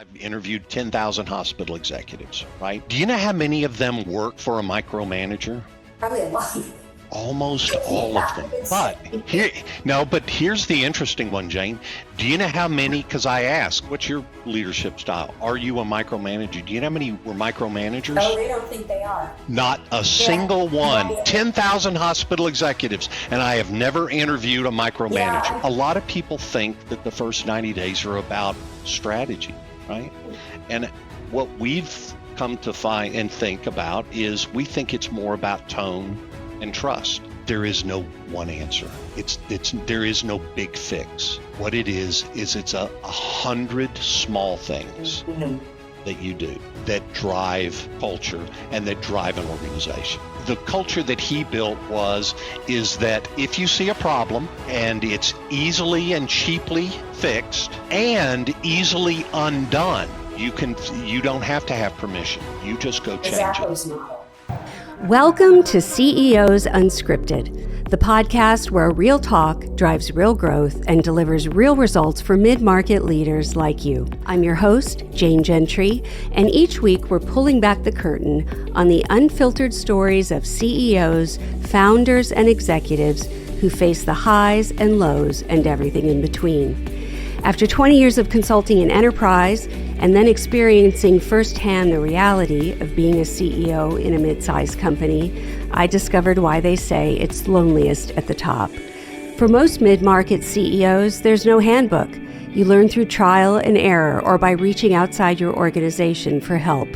I've interviewed 10,000 hospital executives, right? Do you know how many of them work for a micromanager? Probably a lot. Almost all of them. But here's the interesting one, Jane. Do you know how many, because I asked, what's your leadership style? Are you a micromanager? Do you know how many were micromanagers? No, they don't think they are. Not a single one. 10,000 hospital executives, and I have never interviewed a micromanager. A lot of people think that the first 90 days are about strategy, right? And what we've come to find and think about is we think it's more about tone and trust. There is no one answer. There is no big fix. What it is it's 100 small things that you do that drive culture and that drive an organization. The culture that he built is that if you see a problem and it's easily and cheaply fixed and easily undone, you don't have to have permission. You just go change it. Welcome to CEOs Unscripted, the podcast where real talk drives real growth and delivers real results for mid-market leaders like you. I'm your host, Jane Gentry, and each week we're pulling back the curtain on the unfiltered stories of CEOs, founders, and executives who face the highs and lows and everything in between. After 20 years of consulting in enterprise and then experiencing firsthand the reality of being a CEO in a mid-sized company, I discovered why they say it's loneliest at the top. For most mid-market CEOs, there's no handbook. You learn through trial and error or by reaching outside your organization for help.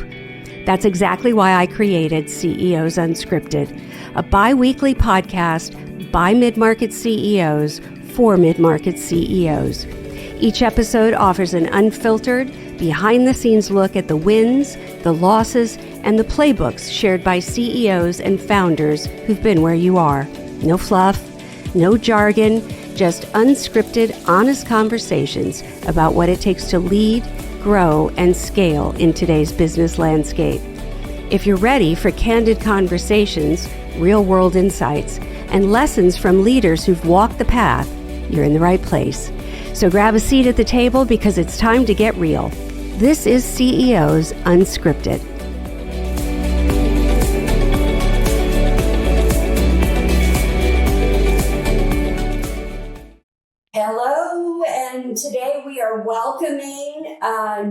That's exactly why I created CEOs Unscripted, a bi-weekly podcast by mid-market CEOs for mid-market CEOs. Each episode offers an unfiltered, behind-the-scenes look at the wins, the losses, and the playbooks shared by CEOs and founders who've been where you are. No fluff, no jargon, just unscripted, honest conversations about what it takes to lead, grow, and scale in today's business landscape. If you're ready for candid conversations, real-world insights, and lessons from leaders who've walked the path, you're in the right place. So grab a seat at the table because it's time to get real. This is CEOs Unscripted. Hello, and today we are welcoming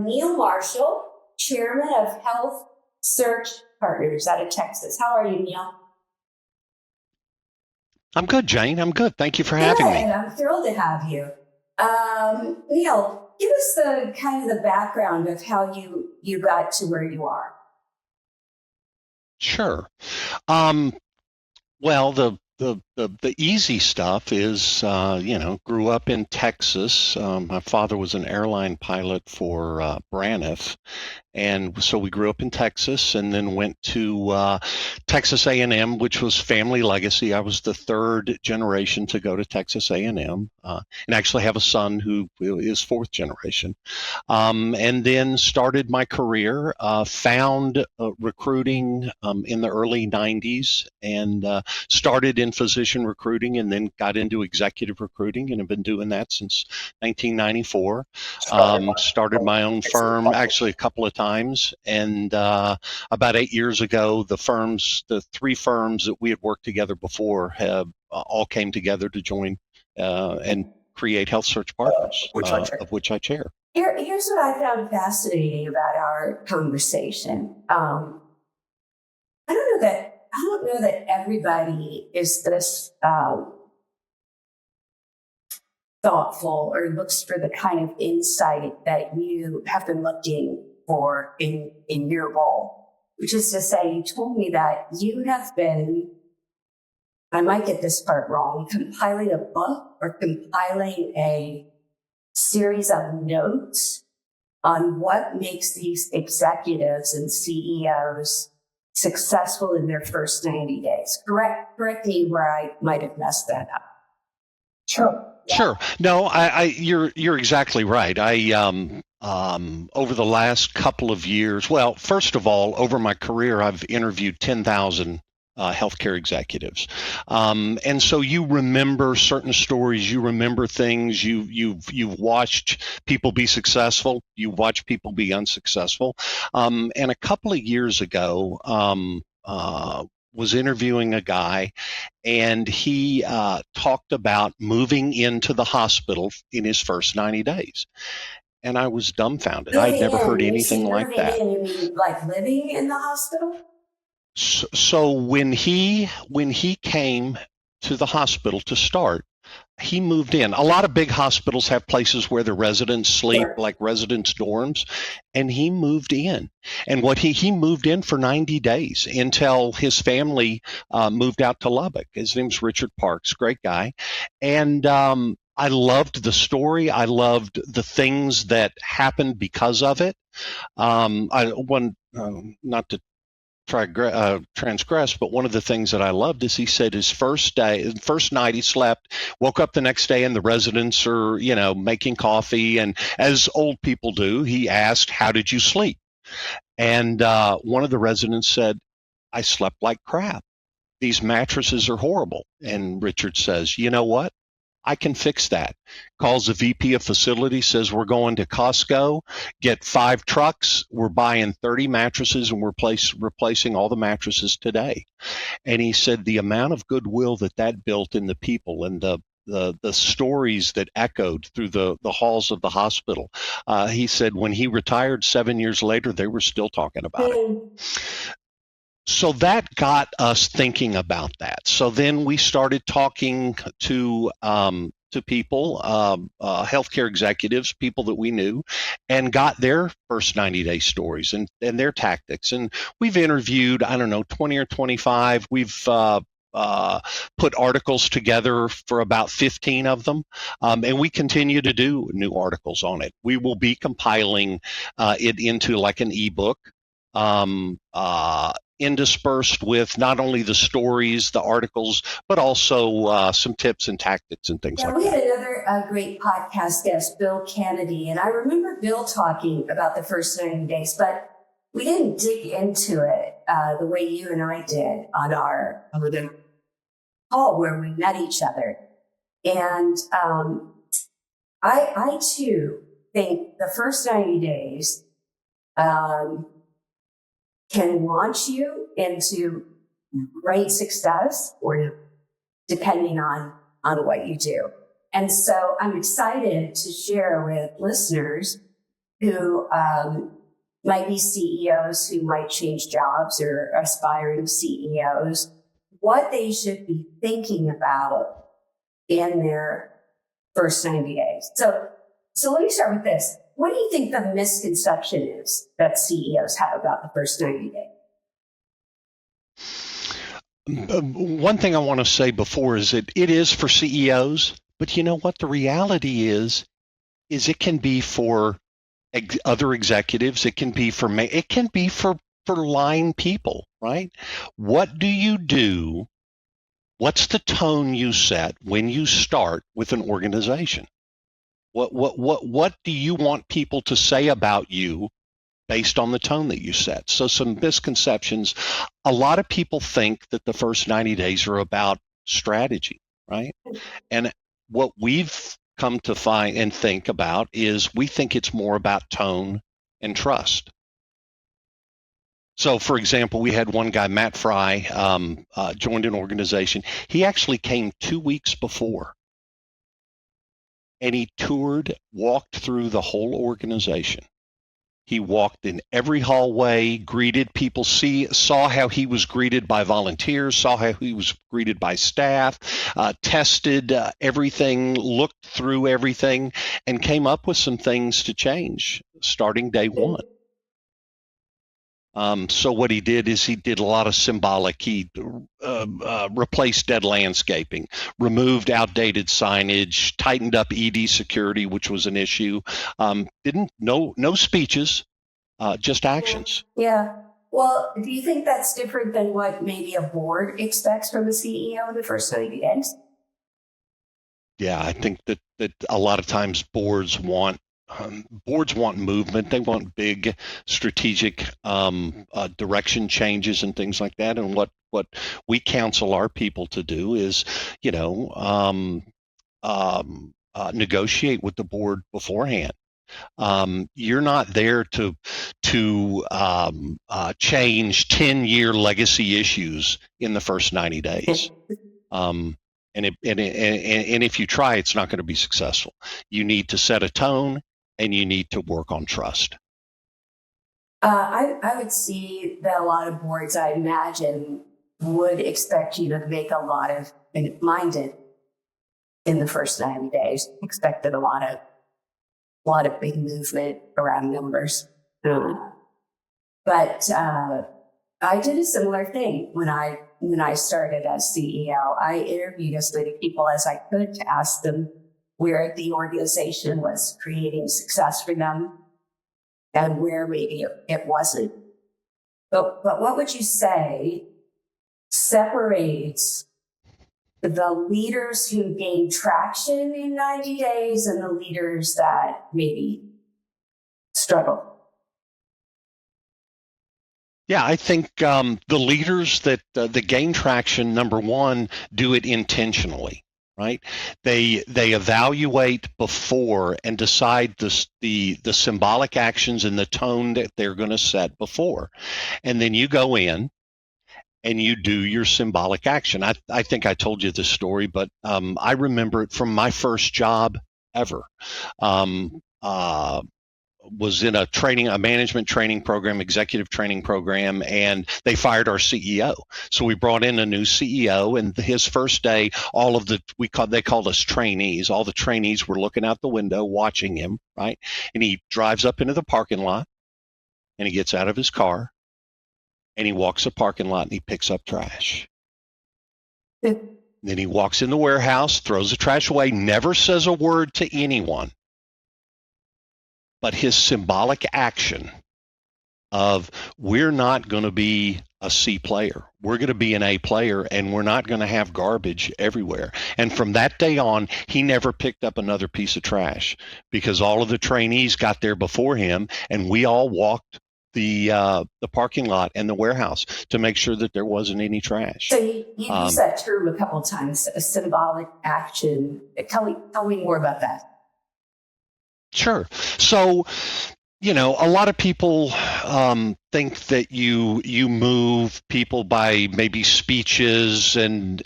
Neill Marshall, Chairman of Health Search Partners out of Texas. How are you, Neill? I'm good, Jane. I'm good. Thank you for having me. I'm thrilled to have you. Neill, give us the background of how you got to where you are. Sure. Well, the easy stuff is, grew up in Texas. My father was an airline pilot for Braniff. And so we grew up in Texas and then went to Texas A&M, which was family legacy. I was the third generation to go to Texas A&M and actually have a son who is fourth generation. And then started my career, found recruiting in the early 90s and started in physician recruiting and then got into executive recruiting and have been doing that since 1994. Started my own firm actually a couple of times. And about 8 years ago, the three firms that we had worked together before have all came together to join and create Health Search Partners, of which I chair. Here's what I found fascinating about our conversation. I don't know that everybody is this thoughtful or looks for the kind of insight that you have been looking for in your role, which is to say, you told me that you have been, I might get this part wrong, compiling a book or compiling a series of notes on what makes these executives and CEOs successful in their first 90 days. Correct me where I might have messed that up. Sure. Yeah. Sure. No, you're exactly right. Over the last couple of years, well, first of all, over my career, I've interviewed 10,000 healthcare executives. And so you remember certain stories, you remember things, you've watched people be successful, you've watched people be unsuccessful. And a couple of years ago, was interviewing a guy, and he talked about moving into the hospital in his first 90 days. And I was dumbfounded. I'd never heard anything like that. You mean like living in the hospital? So when he came to the hospital to start, he moved in. A lot of big hospitals have places where the residents sleep, Sure. like residents' dorms, and he moved in. And what he moved in for 90 days until his family moved out to Lubbock. His name's Richard Parks, great guy. And I loved the story. I loved the things that happened because of it. Not to transgress, but one of the things that I loved is he said his first night he slept, woke up the next day and the residents are, making coffee. And as old people do, he asked, "How did you sleep?" And one of the residents said, "I slept like crap. These mattresses are horrible." And Richard says, "You know what? I can fix that." Calls the VP of facility, says, "We're going to Costco, get 5 trucks. We're buying 30 mattresses and we're replacing all the mattresses today." And he said the amount of goodwill that built in the people and the stories that echoed through the halls of the hospital. He said when he retired 7 years later, they were still talking about it. So that got us thinking about that. So then we started talking to people, healthcare executives, people that we knew, and got their first 90-day stories and their tactics. And we've interviewed, 20 or 25. We've put articles together for about 15 of them, and we continue to do new articles on it. We will be compiling it into like an ebook. Interspersed with not only the stories, the articles, but also some tips and tactics and things like that. We had another great podcast guest, Bill Kennedy, and I remember Bill talking about the first 90 days, but we didn't dig into it the way you and I did on our call where we met each other. And I too think the first 90 days can launch you into great success, or depending on what you do. And so I'm excited to share with listeners who might be CEOs who might change jobs or aspiring CEOs, what they should be thinking about in their first 90 days. So let me start with this. What do you think the misconception is that CEOs have about the first 90 days? One thing I want to say before is that it is for CEOs, but you know what the reality is it can be for other executives. It can be for line people, right? What do you do? What's the tone you set when you start with an organization? What do you want people to say about you based on the tone that you set? So some misconceptions. A lot of people think that the first 90 days are about strategy, right? And what we've come to find and think about is we think it's more about tone and trust. So, for example, we had one guy, Matt Fry, joined an organization. He actually came 2 weeks before. And he walked through the whole organization. He walked in every hallway, greeted people, saw how he was greeted by volunteers, saw how he was greeted by staff, tested everything, looked through everything, and came up with some things to change starting day one. So what he did is he did a lot of symbolic. He replaced dead landscaping, removed outdated signage, tightened up ED security, which was an issue. No speeches, just actions. Yeah. Well, do you think that's different than what maybe a board expects from a CEO in the first 90 days? Yeah, I think that a lot of times boards want boards want movement. They want big strategic direction changes and things like that. And what we counsel our people to do is, you know, negotiate with the board beforehand. You're not there to change 10-year legacy issues in the first 90 days. And if you try, it's not going to be successful. You need to set a tone, and you need to work on trust. I would see that a lot of boards, I imagine, would expect you to make a lot of, and mine did in the first 90 days, expected a lot of big movement around numbers. But I did a similar thing when I started as CEO. I interviewed as many people as I could to ask them where the organization was creating success for them and where maybe it wasn't. But what would you say separates the leaders who gain traction in 90 days and the leaders that maybe struggle? Yeah, I think the leaders that gain traction, number one, do it intentionally, right? They evaluate before and decide the symbolic actions and the tone that they're going to set before, and then you go in and you do your symbolic action. I think I told you this story, but I remember it from my first job ever. Was in a management training program, executive training program, and they fired our CEO. So we brought in a new CEO, and his first day, they called us trainees. All the trainees were looking out the window, watching him, right? And he drives up into the parking lot, and he gets out of his car, and he walks the parking lot, and he picks up trash. Then he walks in the warehouse, throws the trash away, never says a word to anyone. But his symbolic action of, we're not going to be a C player, we're going to be an A player, and we're not going to have garbage everywhere. And from that day on, he never picked up another piece of trash because all of the trainees got there before him, and we all walked the parking lot and the warehouse to make sure that there wasn't any trash. So you used that term a couple of times, a symbolic action. Tell me more about that. Sure. So, a lot of people think that you move people by maybe speeches and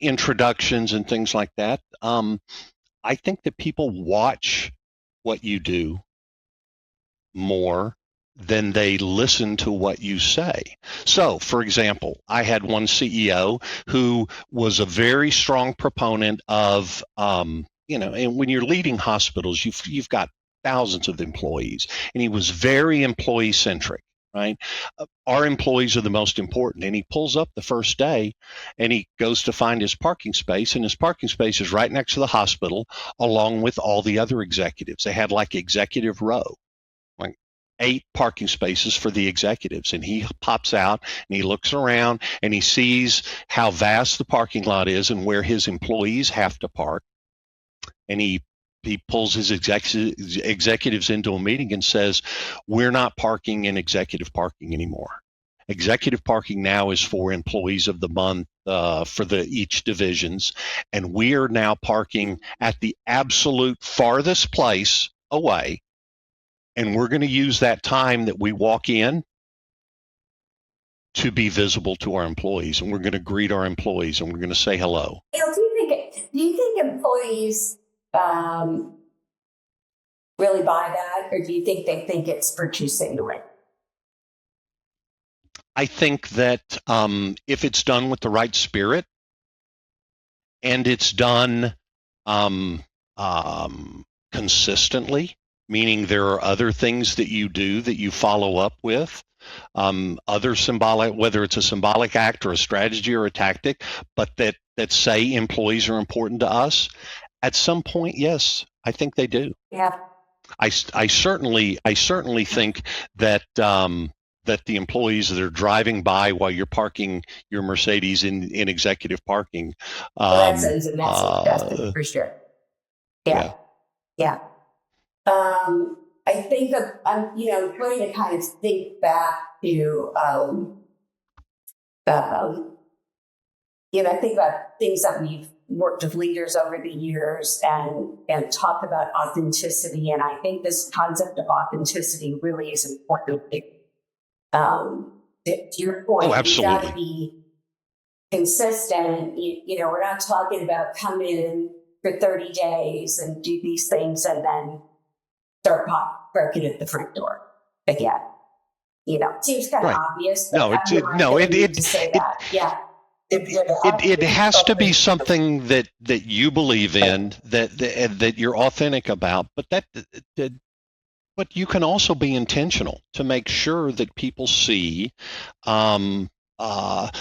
introductions and things like that. I think that people watch what you do more than they listen to what you say. So, for example, I had one CEO who was a very strong proponent of and when you're leading hospitals, you've got thousands of employees, and he was very employee centric, right? Our employees are the most important, and he pulls up the first day, and he goes to find his parking space, and his parking space is right next to the hospital, along with all the other executives. They had like executive row, like 8 parking spaces for the executives, and he pops out and he looks around and he sees how vast the parking lot is and where his employees have to park. And he pulls his executives into a meeting and says, we're not parking in executive parking anymore. Executive parking now is for employees of the month for each divisions. And we are now parking at the absolute farthest place away. And we're going to use that time that we walk in to be visible to our employees. And we're going to greet our employees, and we're going to say hello. Do you think employees really buy that, or do you think they think it's virtue signaling? I think that if it's done with the right spirit and it's done consistently, meaning there are other things that you do that you follow up with, other symbolic, whether it's a symbolic act or a strategy or a tactic, but that say employees are important to us, at some point, yes, I think they do. Yeah. I certainly think that that the employees that are driving by while you're parking your Mercedes in executive parking. That sends a message, Justin, for sure. Yeah. I think that I'm, going to kind of think back to, I think about things that we've worked with leaders over the years and talk about authenticity. And I think this concept of authenticity really is important. To your point, you've got to be consistent. We're not talking about come in for 30 days and do these things and then start barking at the front door again. It seems kind of obvious. It has to be something that you believe in, that you're authentic about, but you can also be intentional to make sure that people see. I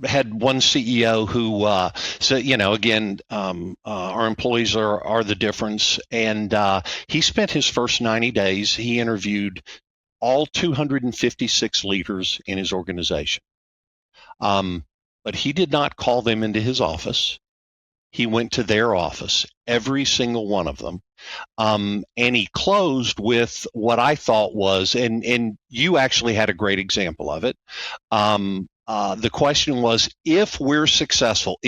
had one CEO who said, again, our employees are the difference. And he spent his first 90 days, he interviewed all 256 leaders in his organization. But he did not call them into his office. He went to their office, every single one of them. And he closed with what I thought was, and you actually had a great example of it. The question was, if we are successful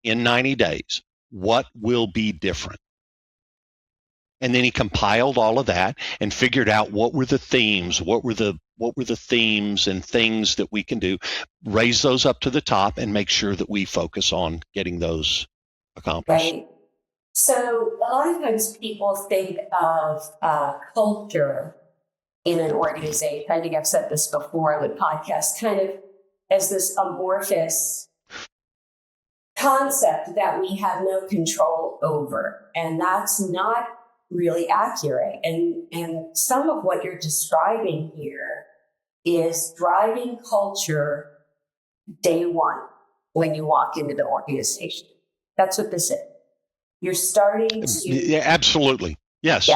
in 90 days, what will be different? And then he compiled all of that and figured out what were the themes and things that we can do, raise those up to the top and make sure that we focus on getting those accomplished. Right. So a lot of times people think of culture in an organization. I think I've said this before on the podcast, kind of as this amorphous concept that we have no control over. And that's not really accurate. And some of what you're describing here is driving culture day one when you walk into the organization. That's what this is. You're starting to... Yeah, absolutely. Yes.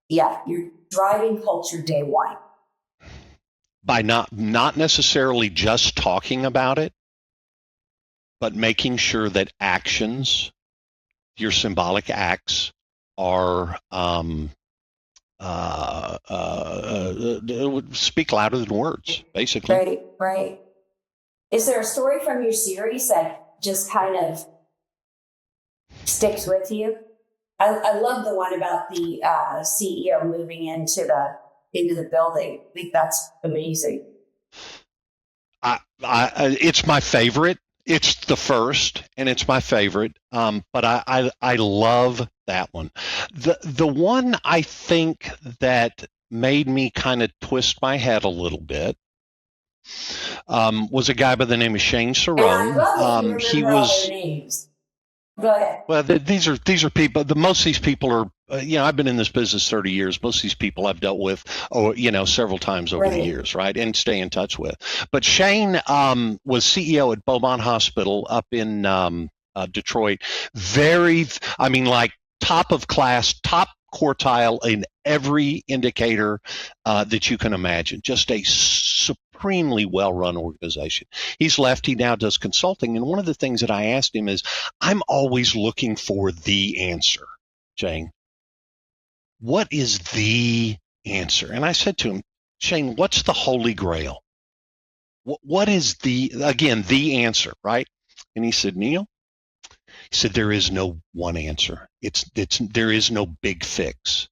Yeah. You're driving culture day one. By not necessarily just talking about it, but making sure that actions, your symbolic acts, are speak louder than words, basically. Right. Is there a story from your series that just kind of sticks with you? I love the one about the CEO moving into the building. I think that's amazing. It's my favorite. It's the first, and it's my favorite. But I love that one. The one I think that made me kind of twist my head a little bit was a guy by the name of Shane Cerrone. He was. Names. Go ahead. Well, these are people. Most of these people are. I've been in this business 30 years. Most of these people I've dealt with, several times over the years, right, and stay in touch with. But Shane was CEO at Beaumont Hospital up in Detroit. Top of class, top quartile in every indicator that you can imagine. Just a supremely well-run organization. He's left. He now does consulting. And one of the things that I asked him is, I'm always looking for the answer, Shane. What is the answer? And I said to him, Shane, what's the Holy Grail? What is the answer, right? And he said, Neill, he said, there is no one answer. There is no big fix.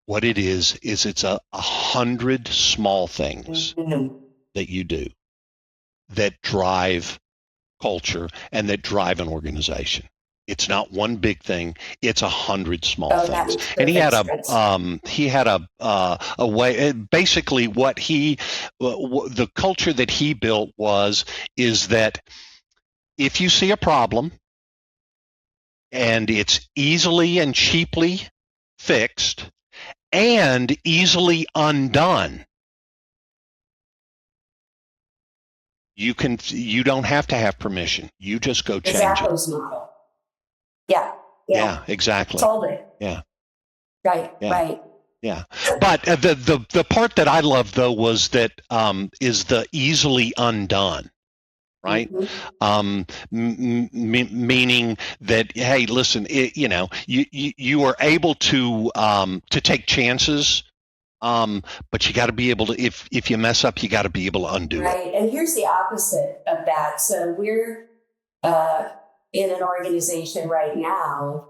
What it is it's 100 small things that you do that drive culture and that drive an organization. It's not one big thing. It's 100 small things. And he had a way. Basically, the culture that he built is that if you see a problem and it's easily and cheaply fixed and easily undone, you don't have to have permission. You just go change it. Model. Yeah, exactly. Sold it. Yeah. Right. Yeah. But the part that I loved though was that is the easily undone. right? Mhm. Meaning that, hey, listen, you are able to take chances, but you got to be able to, if you mess up, you got to be able to undo it. Right. And here's the opposite of that. So we're in an organization right now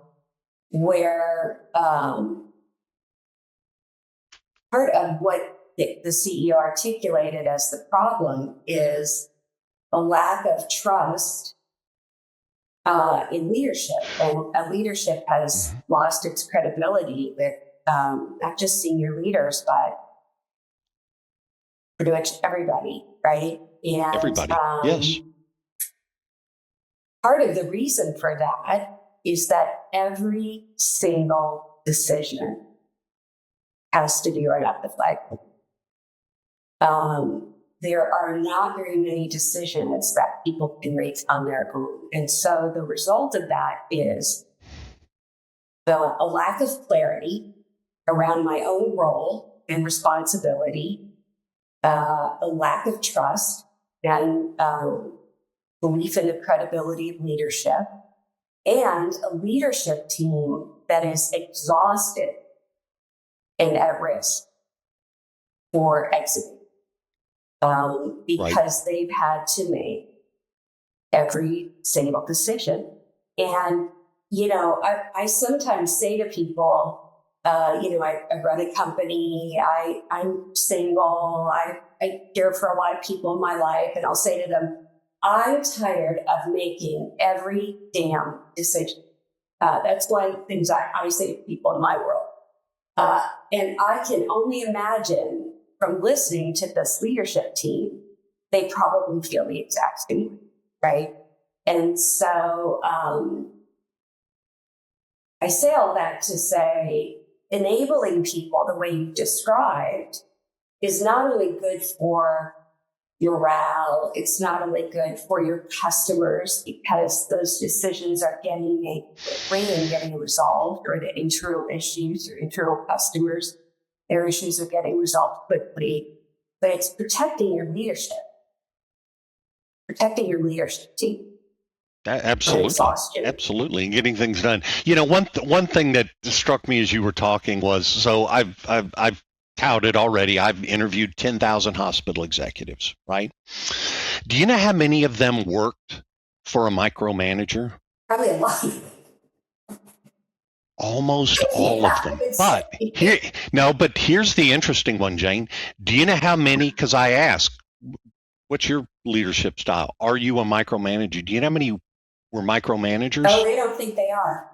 where part of what the CEO articulated as the problem is a lack of trust in leadership. And leadership has lost its credibility with not just senior leaders, but pretty much everybody, right? And Everybody, yes. part of the reason for that is that every single decision has to be right off the flagpole. There are not very many decisions that people can make on their own. And so the result of that is a lack of clarity around my own role and responsibility, a lack of trust and belief in the credibility of leadership, and a leadership team that is exhausted and at risk for exiting because they've had to make every single decision. And, I sometimes say to people, I run a company, I'm single, I care for a lot of people in my life, and I'll say to them, I'm tired of making every damn decision. That's one of the things I say to people in my world. And I can only imagine from listening to this leadership team, they probably feel the exact same way, right? And so I say all that to say, enabling people the way you described is not only good for morale, it's not only good for your customers because those decisions are getting made quickly and getting resolved, or the internal issues or internal customers, their issues are getting resolved quickly, but it's protecting your leadership team. Absolutely, and getting things done. One thing that struck me as you were talking was, so I've touted already, I've interviewed 10,000 hospital executives, right? Do you know how many of them worked for a micromanager? Probably a lot. Almost all of them. But here's the interesting one, Jane. Do you know how many? Because I asked, what's your leadership style? Are you a micromanager? Do you know how many were micromanagers? Oh, they don't think they are.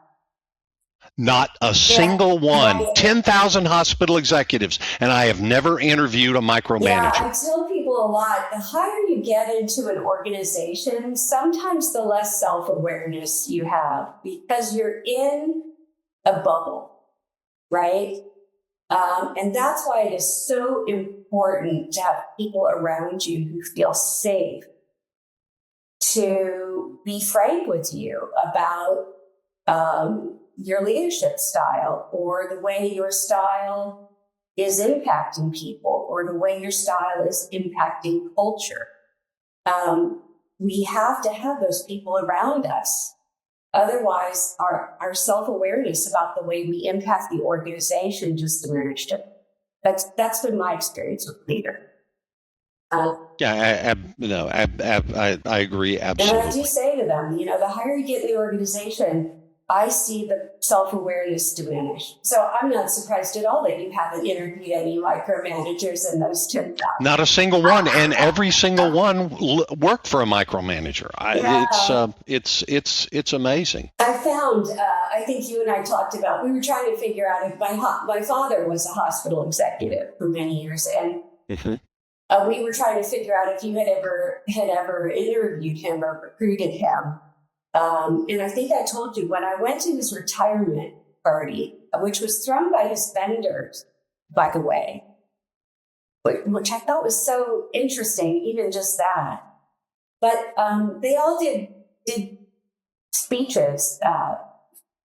Not a single one. 10,000 hospital executives, and I have never interviewed a micromanager. Yeah, I tell people a lot, the higher you get into an organization, sometimes the less self-awareness you have because you're in a bubble, right? And that's why it is so important to have people around you who feel safe to be frank with you about your leadership style, or the way your style is impacting people, or the way your style is impacting culture. We have to have those people around us. Otherwise, our self-awareness about the way we impact the organization just diminished. That's been my experience with leader. I agree absolutely. And I do say to them, the higher you get in the organization, I see the self-awareness diminish. So I'm not surprised at all that you haven't interviewed any micromanagers in those 10,000. Not a single one, and every single one worked for a micromanager. It's amazing. I found, I think you and I talked about, we were trying to figure out if my father was a hospital executive for many years, and we were trying to figure out if you had ever interviewed him or recruited him. And I think I told you, when I went to his retirement party, which was thrown by his vendors, by the way, which I thought was so interesting, even just that. But they all did speeches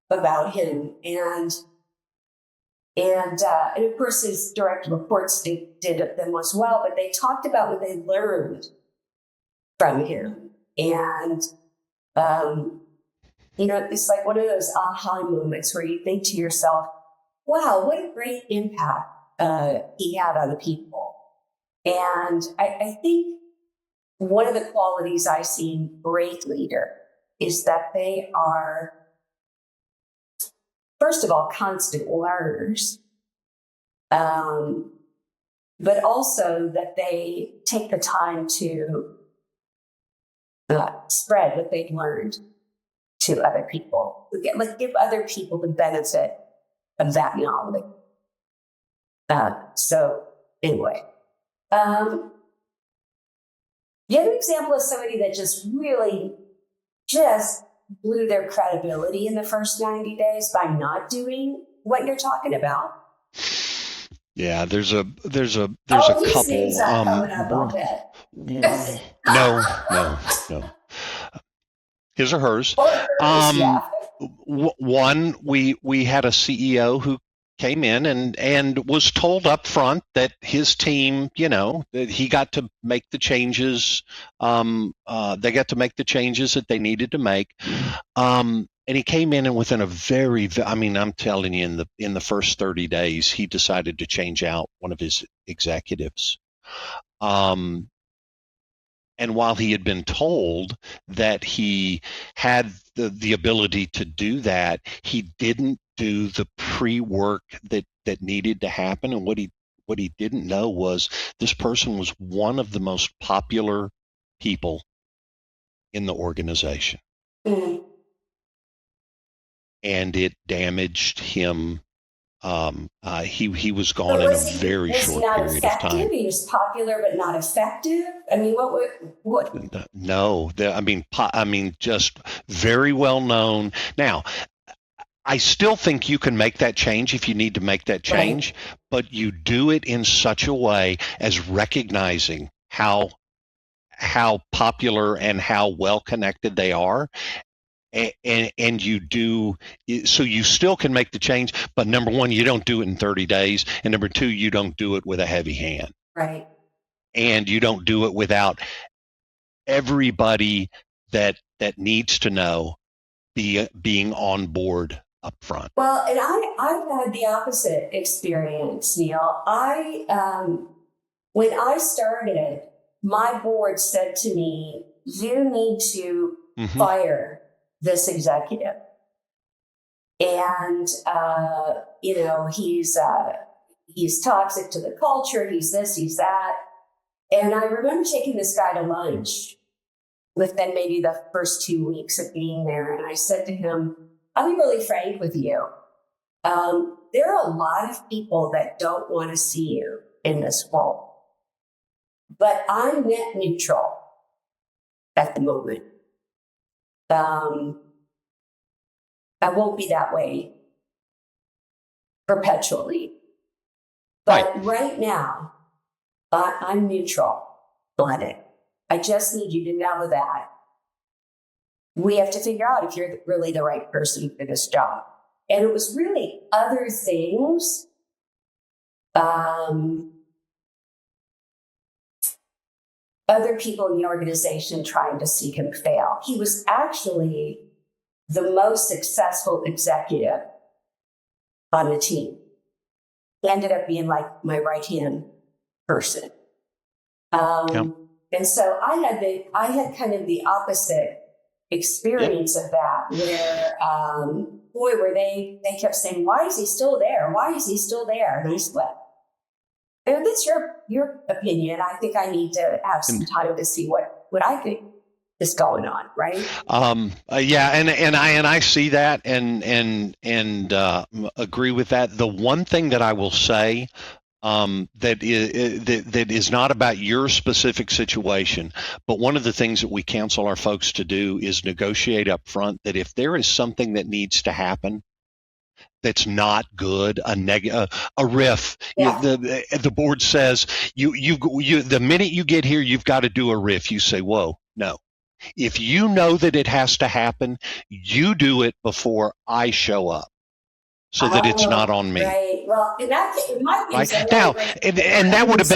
about him, and of course his direct reports did them as well. But they talked about what they learned from him. And, it's like one of those aha moments where you think to yourself, wow, what a great impact he had on the people. And I think one of the qualities I see in great leader is that they are, first of all, constant learners, but also that they take the time to spread what they've learned to other people. Give other people the benefit of that knowledge. So anyway, the other example is somebody that just really just blew their credibility in the first 90 days by not doing what you're talking about. Yeah, there's a These couple. names are coming up, I'll bet. No. His or hers. Yeah. One, we had a CEO who came in and was told up front that his team, that he got to make the changes. They got to make the changes that they needed to make. And he came in and within I'm telling you, in the first 30 days, he decided to change out one of his executives. And while he had been told that he had the ability to do that, he didn't do the pre-work that needed to happen. And what he didn't know was this person was one of the most popular people in the organization. Mm-hmm. And it damaged him. He was gone in a very short period of time. He was popular but not effective. I mean, what? No, just very well known. Now, I still think you can make that change if you need to make that change, right, but you do it in such a way as recognizing how popular and how well connected they are. And you do, so you still can make the change, but number one, you don't do it in 30 days. And number two, you don't do it with a heavy hand. Right. And you don't do it without everybody that needs to know being on board up front. Well, and I've had the opposite experience, Neill. When I started, my board said to me, you need to fire this executive. And, he's toxic to the culture. He's this, he's that. And I remember taking this guy to lunch within maybe the first 2 weeks of being there. And I said to him, I'll be really frank with you. There are a lot of people that don't want to see you in this role, but I'm net neutral at the moment. I won't be that way perpetually. But right now, I'm neutral on it. I just need you to know that we have to figure out if you're really the right person for this job. And it was really other things. Other people in the organization trying to see him fail. He was actually the most successful executive on the team. He ended up being like my right-hand person. And so I had kind of the opposite experience of that, where they kept saying, why is he still there? Why is he still there? And I said, well, that's your opinion. I think I need to have some time to see what I think is going on, right? Yeah, and I see that and agree with that. The one thing that I will say that is not about your specific situation, but one of the things that we counsel our folks to do is negotiate up front that if there is something that needs to happen that's not good, a riff. Yeah. The board says you the minute you get here, you've got to do a riff. You say, whoa, no. If you know that it has to happen, you do it before I show up. so that it's not on me. Right. Well, in that case, it might be. Right now, and that would have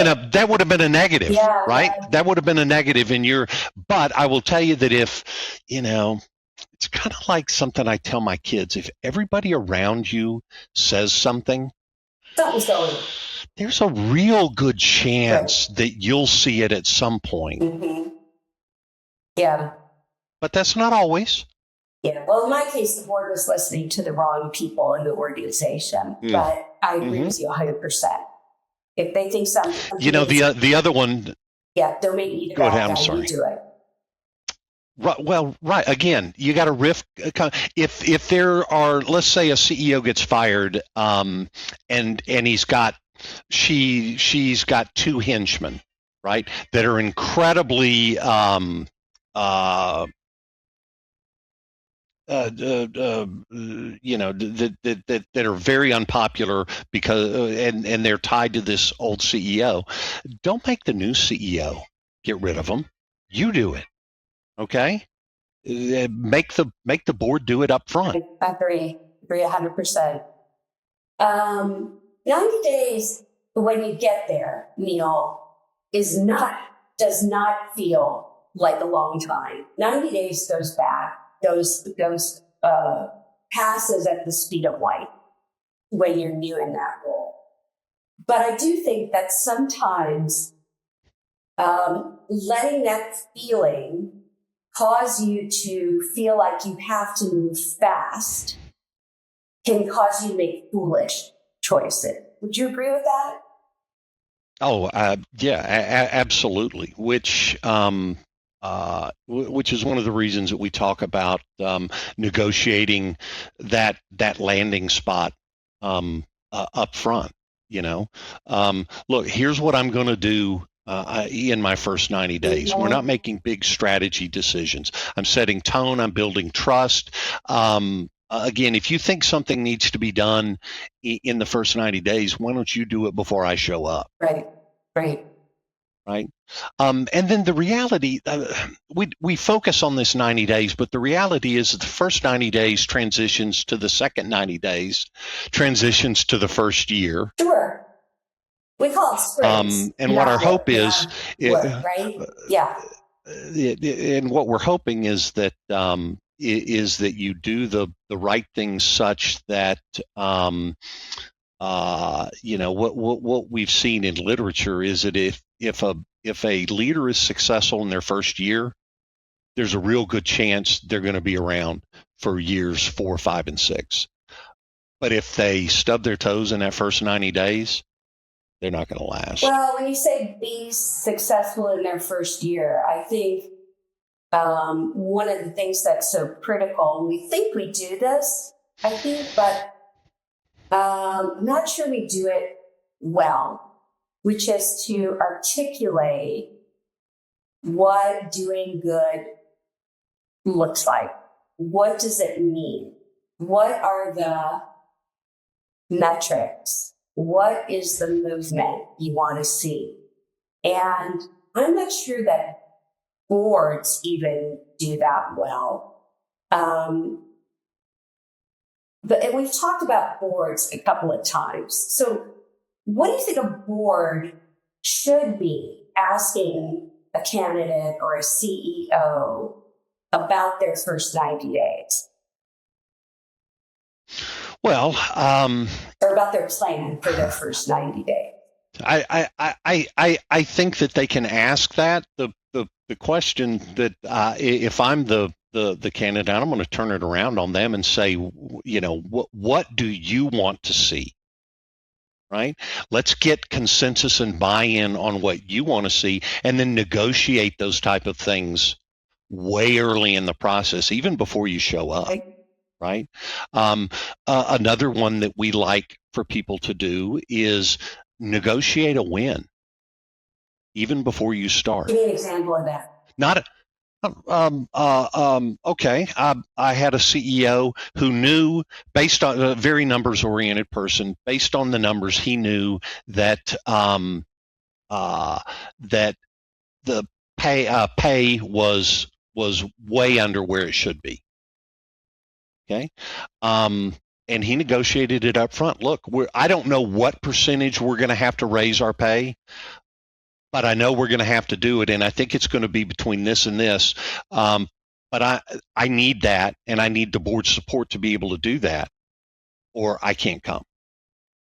been a negative, Yeah, right? yeah. That would have been a negative in your. But I will tell you that if it's kind of like something I tell my kids: if everybody around you says something, something's going on. There's a real good chance that you'll see it at some point. Mm-hmm. Yeah. But that's not always. Yeah. Well, in my case, the board was listening to the wrong people in the organization. But I agree with you 100%. If they think something, the other one. Yeah, don't make me go ahead. I'm sorry. You do it. Right. Well, right. Again, you got to riff. If there are, let's say, a CEO gets fired, and she's got two henchmen, right, that are incredibly that are very unpopular because and they're tied to this old CEO. Don't make the new CEO get rid of them. You do it. Okay? Make the board do it up front. I agree 100%. 90 days when you get there, Neill, does not feel like a long time. 90 days goes passes at the speed of light when you're new in that role. But I do think that sometimes letting that feeling cause you to feel like you have to move fast can cause you to make foolish choices. Would you agree with that? Oh, yeah, absolutely. Which is one of the reasons that we talk about negotiating that landing spot up front. Look, here's what I'm going to do in my first 90 days. We're not making big strategy decisions. I'm setting tone. I'm building trust. Again, if you think something needs to be done in the first 90 days, why don't you do it before I show up? Right. And then the reality, we focus on this 90 days, but the reality is that the first 90 days transitions to the second 90 days, transitions to the first year. Sure. We call it sprints. And what our hope is, right? Yeah. And what we're hoping is that you do the right things such that what we've seen in literature is that if a leader is successful in their first year, there's a real good chance they're going to be around for years 4, 5, and 6. But if they stub their toes in that first 90 days, they're not going to last. Well, when you say be successful in their first year, I think one of the things that's so critical, and we think we do this, but I'm not sure we do it well, which is to articulate what doing good looks like. What does it mean? What are the metrics? What is the movement you want to see? And I'm not sure that boards even do that well. But we've talked about boards a couple of times. So what do you think a board should be asking a candidate or a CEO about their first 90 days? Well, or about their plan for their first 90 days. I think that they can ask that. The question that if I'm the candidate, I'm going to turn it around on them and say, what do you want to see? Right? Let's get consensus and buy-in on what you want to see, and then negotiate those type of things way early in the process, even before you show up. Right? Another one that we like for people to do is negotiate a win, even before you start. Give me an example of that. Okay. I had a CEO who knew, based on a very numbers-oriented person, based on the numbers, he knew that that the pay was way under where it should be. Okay. and he negotiated it up front. Look, I don't know what percentage we're going to have to raise our pay, but I know we're going to have to do it, and I think it's going to be between this and this. But I need that, and I need the board's support to be able to do that, or I can't come.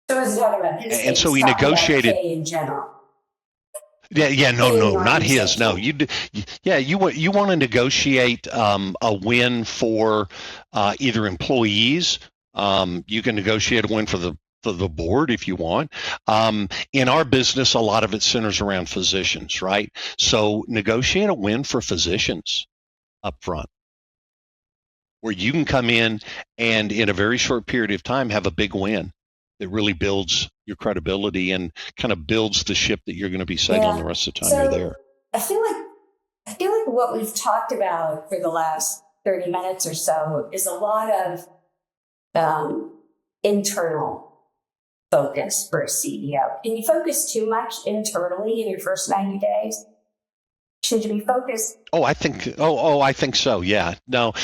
So is talking about his And so he negotiated pay in general. Yeah, no, not his. No, you want to negotiate a win for either employees. You can negotiate a win for the board if you want. In our business, a lot of it centers around physicians, right? So negotiate a win for physicians up front, where you can come in and in a very short period of time have a big win that really builds your credibility and kind of builds the ship that you're going to be sailing the rest of the time you're there. I feel like what we've talked about for the last 30 minutes or so is a lot of internal focus for a CEO. Can you focus too much internally in your first 90 days? Should you be focused? I think so. Yeah. Now,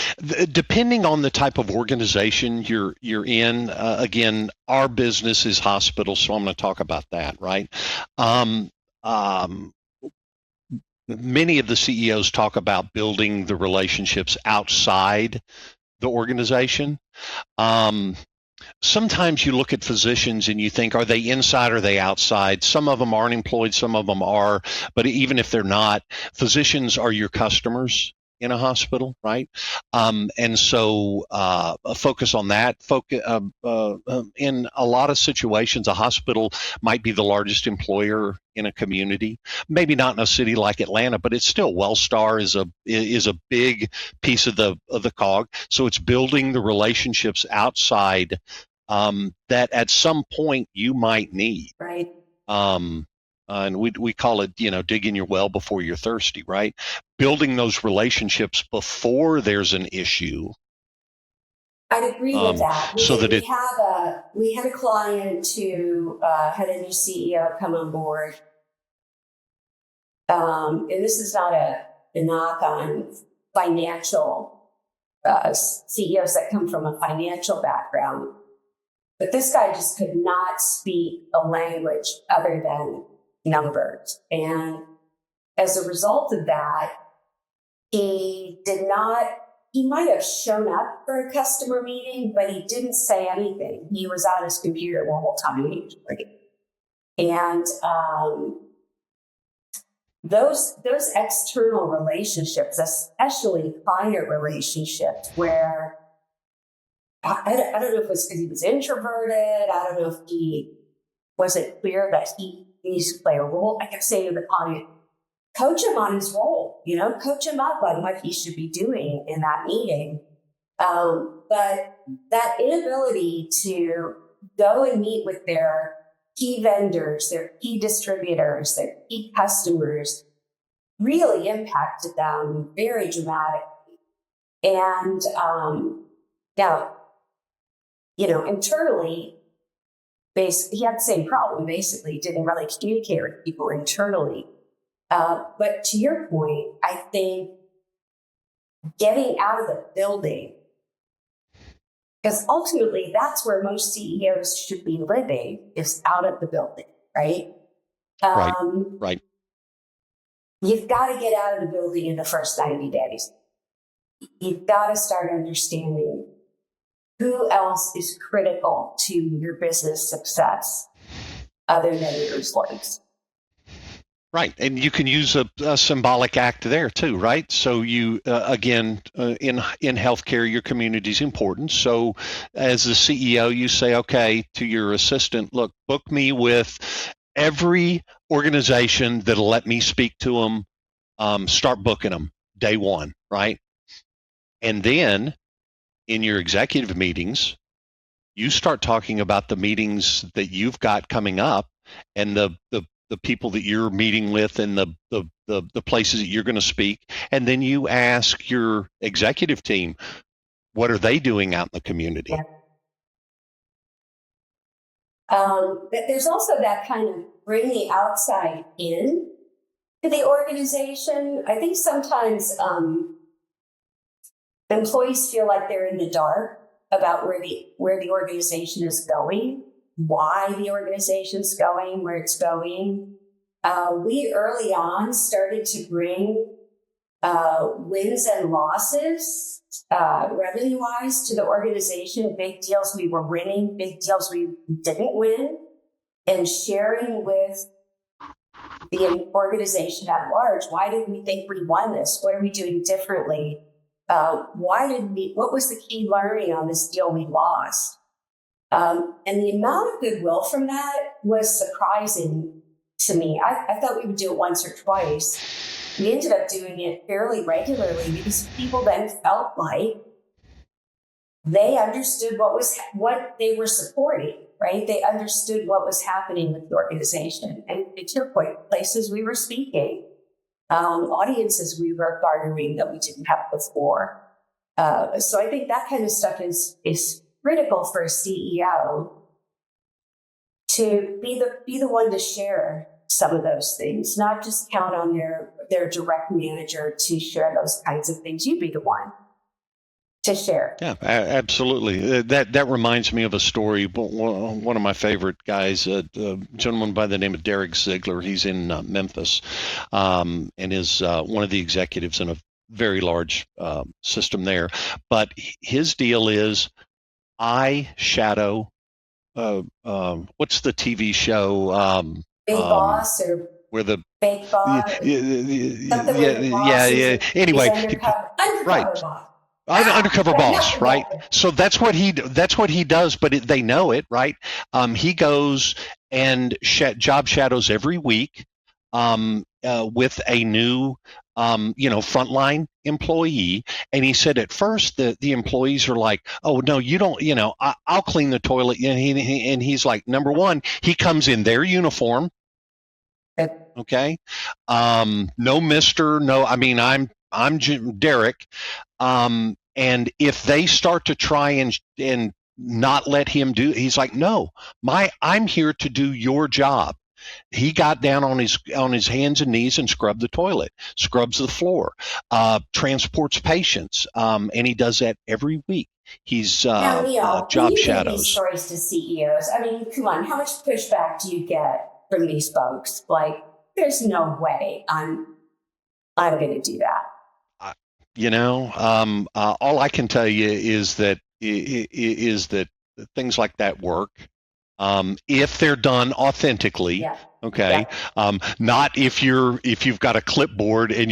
depending on the type of organization you're in, again, our business is hospitals, so I'm going to talk about that, right? Many of the CEOs talk about building the relationships outside the organization. Sometimes you look at physicians and you think, are they inside or are they outside? Some of them aren't employed, some of them are. But even if they're not, physicians are your customers in a hospital, right? And so focus on that. In a lot of situations, a hospital might be the largest employer in a community. Maybe not in a city like Atlanta, but it's still Wellstar is a big piece of the cog. So it's building the relationships outside that at some point you might need. Right. And we call it, digging your well before you're thirsty, right? Building those relationships before there's an issue. I'd agree with that. We had a client who had a new CEO come on board. And this is not a knock on financial CEOs that come from a financial background. But this guy just could not speak a language other than numbers. And as a result of that, he might have shown up for a customer meeting, but he didn't say anything. He was on his computer the whole time. And those external relationships, especially client relationships, where I don't know if it was because he was introverted. I don't know if he wasn't clear that he needs to play a role. I kept saying to the client, coach him on his role, coach him up on what he should be doing in that meeting. But that inability to go and meet with their key vendors, their key distributors, their key customers really impacted them very dramatically. And now, internally, he had the same problem. Basically, didn't really communicate with people internally. But to your point, I think getting out of the building, because ultimately that's where most CEOs should be living, is out of the building, right? Right. You've got to get out of the building in the first 90 days. You've got to start understanding who else is critical to your business success other than your employees. Right. And you can use a symbolic act there too, right? So you, in healthcare, your community is important. So as the CEO, you say, okay, to your assistant, look, book me with every organization that'll let me speak to them, start booking them day one, right? And then in your executive meetings, you start talking about the meetings that you've got coming up and the people that you're meeting with and the places that you're going to speak. And then you ask your executive team, what are they doing out in the community? Yeah. But there's also that kind of bring the outside in to the organization. I think sometimes employees feel like they're in the dark about where the organization is going, why the organization's going, where it's going. We early on started to bring wins and losses, revenue-wise, to the organization, big deals we were winning, big deals we didn't win, and sharing with the organization at large. Why did we think we won this? What are we doing differently? What was the key learning on this deal we lost? And the amount of goodwill from that was surprising to me. I thought we would do it once or twice. We ended up doing it fairly regularly because people then felt like they understood what they were supporting, right? They understood what was happening with the organization. And to your point, places we were speaking, audiences we were garnering that we didn't have before. So I think that kind of stuff is critical for a CEO to be the one to share some of those things, not just count on their direct manager to share those kinds of things. You be the one to share. Yeah, absolutely. That reminds me of a story. One of my favorite guys, a gentleman by the name of Derek Ziegler. He's in Memphis, and is one of the executives in a very large system there. But his deal is, I shadow. What's the TV show? Big Boss, or where the Big Boss. Yeah. Anyway, right. Boss. Undercover boss, right? So that's what he does, but they know it, right? He goes and job shadows every week with a new frontline employee. And he said at first the employees are like, oh no, you don't, I'll clean the toilet. And he's like, number one, he comes in their uniform. Okay. No Mr. No, I mean, I'm Derek. And if they start to try and not let him do, he's like, no, I'm here to do your job. He got down on his hands and knees and scrubbed the toilet, scrubs the floor, transports patients, and he does that every week. He's now, Neill, job when you shadows. Give these stories to CEOs. I mean, come on, how much pushback do you get from these folks? Like, there's no way I'm going to do that. All I can tell you is that things like that work. If they're done authentically, yeah. Okay. Yeah. Not if you've got a clipboard and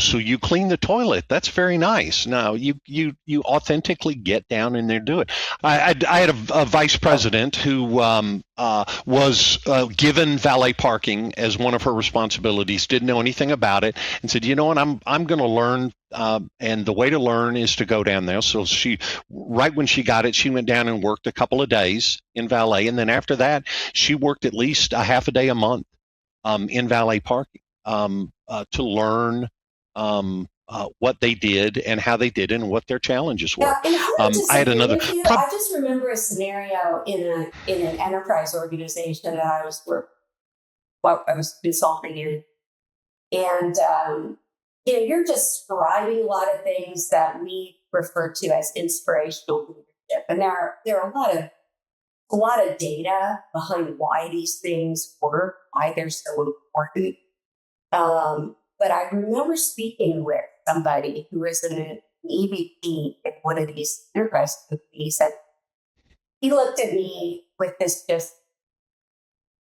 so you clean the toilet. That's very nice. No, you authentically get down in there and do it. I had a vice president who was given valet parking as one of her responsibilities, didn't know anything about it, and said, you know what, I'm going to learn. And the way to learn is to go down there. So right when she got it, she went down and worked a couple of days in valet. And then after that, she worked at least a half a day a month in valet parking to learn what they did and how they did it and what their challenges were. I had another. I just remember a scenario in an enterprise organization that I was consulting in. And you're describing a lot of things that we refer to as inspirational leadership, and there are a lot of data behind why these things work, why they're so important. But I remember speaking with somebody who was an EVP at one of these enterprise companies, and he looked at me with this just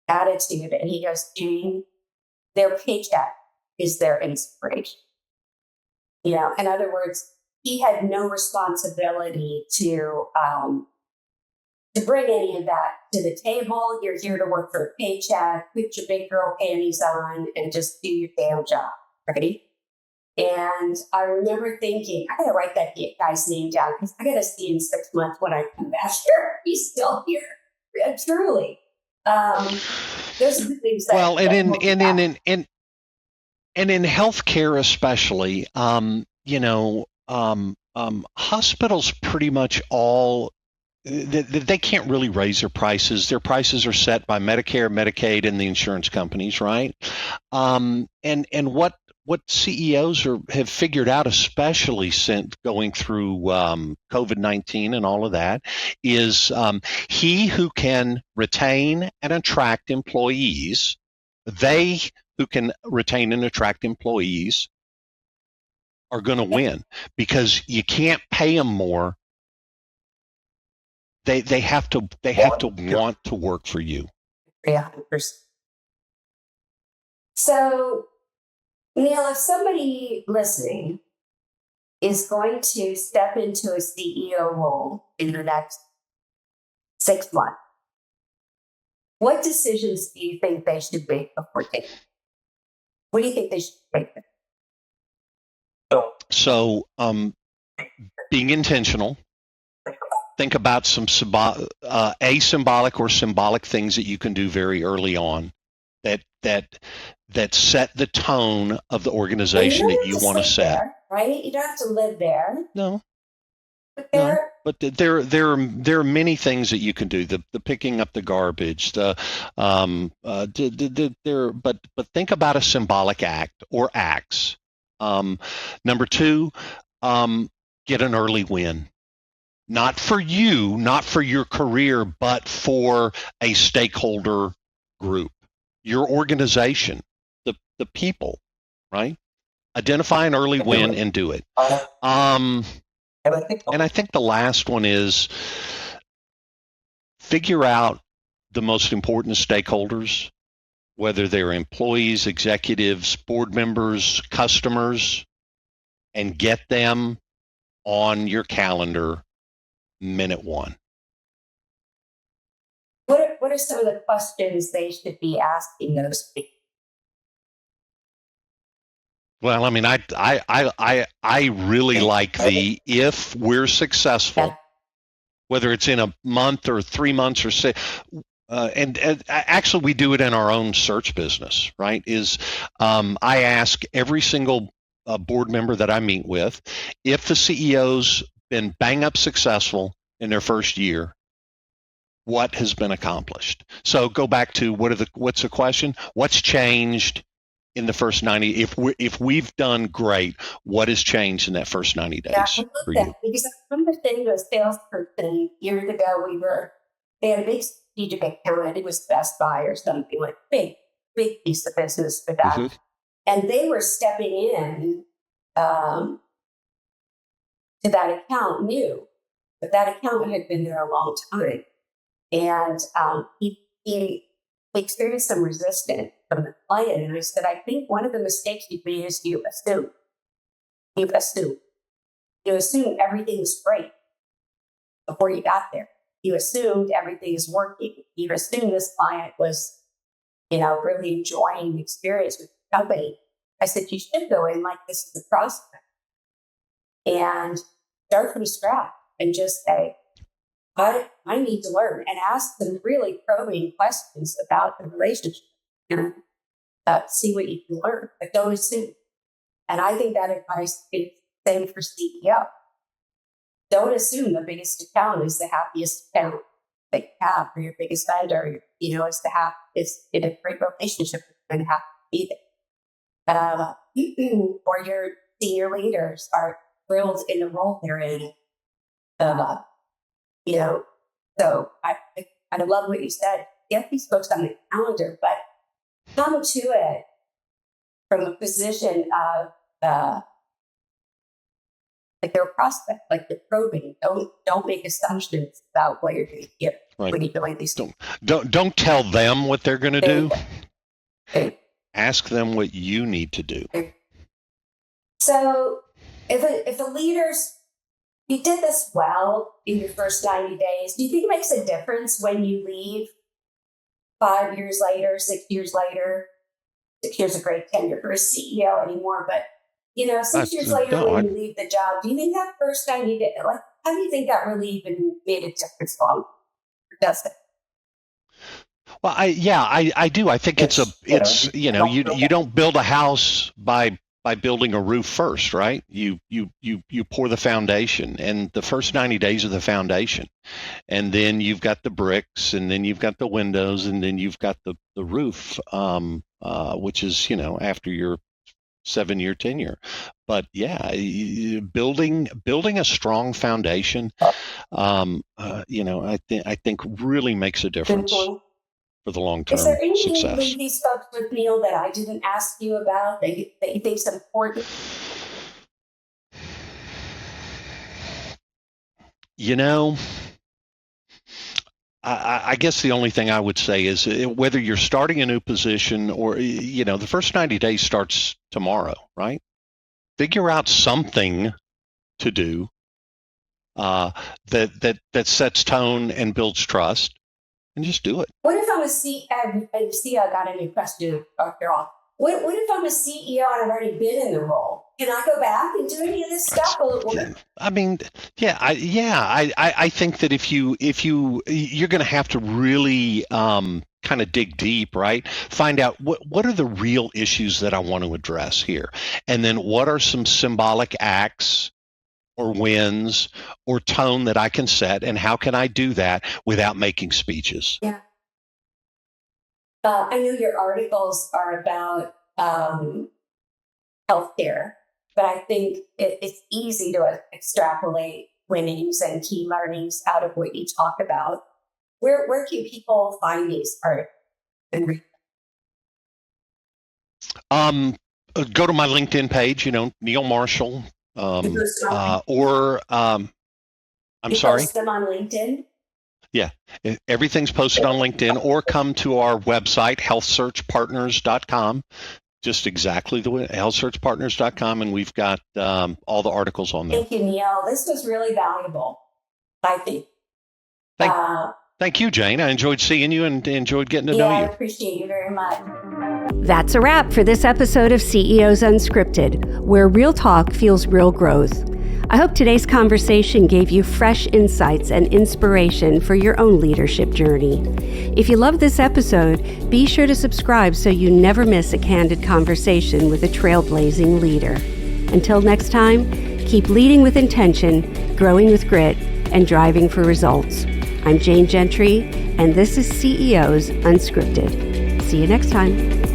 attitude, and he goes, "Jane, their paycheck is their inspiration." In other words, he had no responsibility to bring any of that to the table. You're here to work for a paycheck, put your big girl panties on, and just do your damn job, right? And I remember thinking, I got to write that guy's name down because I got to see in 6 months when I come back. Sure, he's still here. Yeah, truly. Those are the things that. Well, and in healthcare especially, hospitals pretty much all, they can't really raise their prices. Their prices are set by Medicare, Medicaid, and the insurance companies, right? And what CEOs have figured out, especially since going through COVID-19 and all of that, is he who can retain and attract employees, they who can retain and attract employees are going to win, because you can't pay them more. They have to want to work for you. Yeah. So, Neill, if somebody listening is going to step into a CEO role in the next 6 months, what decisions do you think they should make before taking? What do you think they should make? So, being intentional. Think about some asymbolic or symbolic things that you can do very early on that set the tone of the organization that you want to set. There, right? You don't have to live there. No. But there are many things that you can do. The picking up the garbage. But think about a symbolic act or acts. Number 2, get an early win. Not for you, not for your career, but for a stakeholder group, your organization, the people, right? Identify an early win and do it. And I think the last one is figure out the most important stakeholders, whether they're employees, executives, board members, customers, and get them on your calendar minute 1. What are some of the questions they should be asking those people? Well, I mean, I really like if we're successful, whether it's in a month or 3 months or 6, and actually we do it in our own search business, right? I ask every single board member that I meet with, if the CEO's been bang up successful in their first year, what has been accomplished? So go back to what's the question? What's changed in the first 90? If we've done great, what has changed in that first 90 days? Yeah, I love that, because I remember saying to a salesperson years ago, they had a big strategic account. I think it was Best Buy or something, like big piece of business for that. Mm-hmm. And they were stepping in to that account new, but that account had been there a long time. And he experienced some resistance from the client. And I said, I think one of the mistakes you made is you assume. You assumed everything was great before you got there. You assumed everything is working. You assumed this client was, really enjoying the experience with the company. I said, you should go in like this is a prospect and start from scratch and just say, I need to learn, and ask them really probing questions about the relationship and see what you can learn, but don't assume. And I think that advice is the same for CEO. Don't assume the biggest account is the happiest account that you have, or your biggest vendor, is in a great relationship and have to be there. Or your senior leaders are thrilled in the role they're in. So I love what you said. Get these folks on the calendar, but come to it from a position of like they're a prospect, like they're probing. Don't make assumptions about what you're going to get when you're doing these. Don't tell them what they're going to do. Ask them what you need to do. So if the leaders, you did this well in your first 90 days, do you think it makes a difference when you leave 5 years later, 6 years later? 6 years is a great tenure for a CEO anymore, but 6 years later when you leave the job, do you think that first 90 days, how do you think that really even made a difference long? Or does it? Well, I do. I think it's you don't build a house by building a roof first, right? You pour the foundation, and the first 90 days are the foundation. And then you've got the bricks, and then you've got the windows, and then you've got the roof, which is, after you're 7-year tenure. But yeah, building a strong foundation, I think really makes a difference for the long-term Is there anything you success. leave these folks with, Neill, that I didn't ask you about that you think is important? I guess the only thing I would say is whether you're starting a new position or, the first 90 days starts tomorrow, right? Figure out something to do that sets tone and builds trust, and just do it. What if I'm a CEO? I got a new question, Dr. Off. What if I'm a CEO and I've already been in the role? Can I go back and do any of this stuff? I mean, I think that if you're going to have to really kind of dig deep, right? Find out what are the real issues that I want to address here, and then what are some symbolic acts or wins or tone that I can set, and how can I do that without making speeches? Yeah. I know your articles are about healthcare, but I think it's easy to extrapolate winnings and key learnings out of what you talk about. Where can people find these articles? Go to my LinkedIn page, Neill Marshall, or I'm sorry. Post them on LinkedIn? Yeah, everything's posted on LinkedIn, or come to our website, healthsearchpartners.com. Just exactly the way, healthsearchpartners.com, and we've got all the articles on there. Thank you, Neill. This was really valuable, I think. Thank you, Jane. I enjoyed seeing you and enjoyed getting to know you. I appreciate you very much. That's a wrap for this episode of CEOs Unscripted, where real talk fuels real growth. I hope today's conversation gave you fresh insights and inspiration for your own leadership journey. If you love this episode, be sure to subscribe so you never miss a candid conversation with a trailblazing leader. Until next time, keep leading with intention, growing with grit, and driving for results. I'm Jane Gentry, and this is CEOs Unscripted. See you next time.